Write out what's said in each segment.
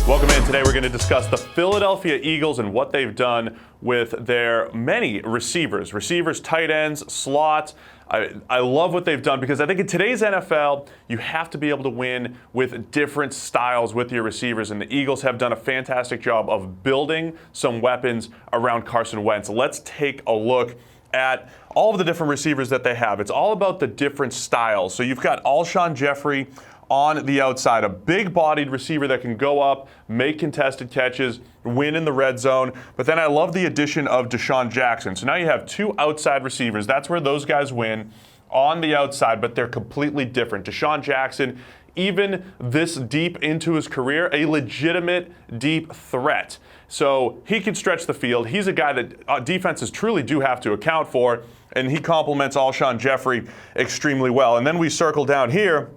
Welcome in. Today we're going to discuss the Philadelphia Eagles and what they've done with their many receivers, tight ends, slots. I love what they've done because I think in today's NFL, you have to be able to win with different styles with your receivers, and the Eagles have done a fantastic job of building some weapons around Carson Wentz. Let's take a look at all of the different receivers that they have. It's all about the different styles. So you've got Alshon Jeffrey on the outside, a big-bodied receiver that can go up, make contested catches, win in the red zone. But then I love the addition of Deshaun Jackson. So now you have two outside receivers. That's where those guys win on the outside, but they're completely different. Deshaun Jackson, even this deep into his career, a legitimate deep threat. So he can stretch the field. He's a guy that defenses truly do have to account for, and he complements Alshon Jeffrey extremely well. And then we circle down here,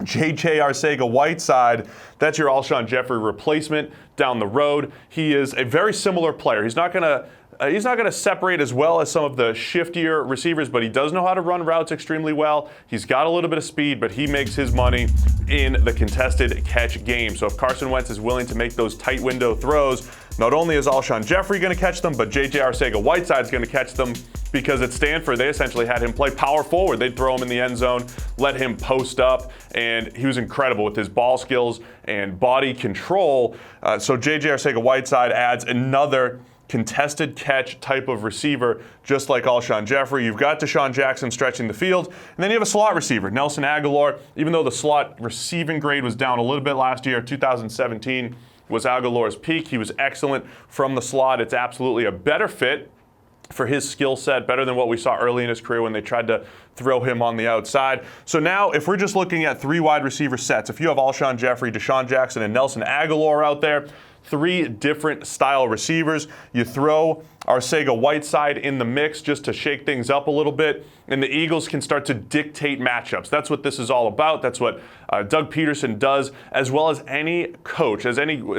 J.J. Arcega-Whiteside, that's your Alshon Jeffrey replacement down the road. He is a very similar player. He's not going to separate as well as some of the shiftier receivers, but he does know how to run routes extremely well. He's got a little bit of speed, but he makes his money in the contested catch game. So if Carson Wentz is willing to make those tight window throws, not only is Alshon Jeffrey going to catch them, but J.J. Arcega-Whiteside is going to catch them, because at Stanford, they essentially had him play power forward. They'd throw him in the end zone, let him post up, and he was incredible with his ball skills and body control. So J.J. Arcega-Whiteside adds another contested catch type of receiver, just like Alshon Jeffrey. You've got Deshaun Jackson stretching the field, and then you have a slot receiver, Nelson Agholor. Even though the slot receiving grade was down a little bit last year, 2017 was Agholor's peak. He was excellent from the slot. It's absolutely a better fit for his skill set, better than what we saw early in his career when they tried to throw him on the outside. So now, if we're just looking at three wide receiver sets, if you have Alshon Jeffrey, Deshaun Jackson, and Nelson Agholor out there, three different style receivers. You throw Arcega-Whiteside in the mix just to shake things up a little bit, and the Eagles can start to dictate matchups. That's what this is all about. That's what Doug Peterson does, as well as any coach, as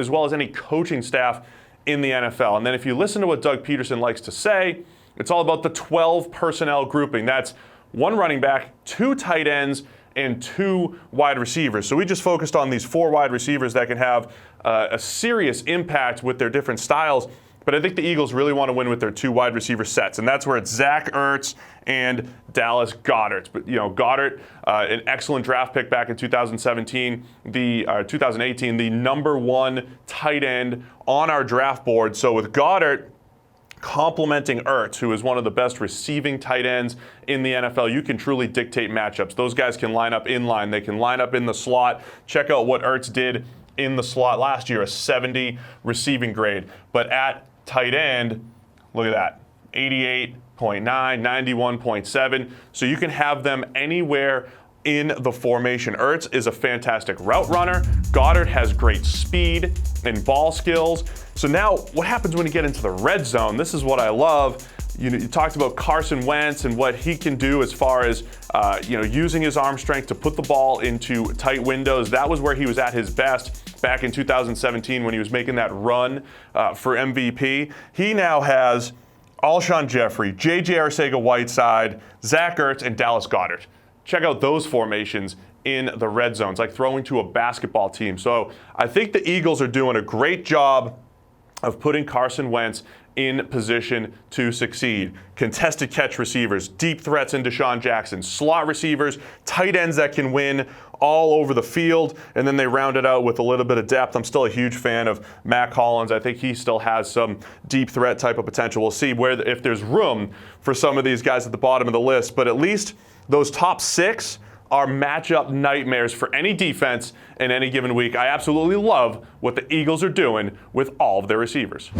well as any coaching staff in the NFL. And then if you listen to what Doug Peterson likes to say, it's all about the 12 personnel grouping. That's one running back, two tight ends, and two wide receivers. So we just focused on these four wide receivers that can have a serious impact with their different styles. But I think the Eagles really want to win with their two wide receiver sets, and that's where it's Zach Ertz and Dallas Goedert. But Goedert, an excellent draft pick back in 2018, the number one tight end on our draft board. So with Goedert complementing Ertz, who is one of the best receiving tight ends in the NFL, you can truly dictate matchups. Those guys can line up in line. They can line up in the slot. Check out what Ertz did in the slot last year, a 70 receiving grade. But at tight end, look at that, 88.9, 91.7. So you can have them anywhere in the formation. Ertz is a fantastic route runner. Goedert has great speed and ball skills. So now what happens when you get into the red zone? This is what I love. You talked about Carson Wentz and what he can do as far as using his arm strength to put the ball into tight windows. That was where he was at his best back in 2017 when he was making that run for MVP. He now has Alshon Jeffrey, J.J. Arcega-Whiteside, Zach Ertz, and Dallas Goedert. Check out those formations in the red zone. It's like throwing to a basketball team. So I think the Eagles are doing a great job of putting Carson Wentz in position to succeed. Contested catch receivers, deep threats in Deshaun Jackson, slot receivers, tight ends that can win all over the field, and then they round it out with a little bit of depth. I'm still a huge fan of Mac Hollins. I think he still has some deep threat type of potential. We'll see if there's room for some of these guys at the bottom of the list, but at least those top six are matchup nightmares for any defense in any given week. I absolutely love what the Eagles are doing with all of their receivers.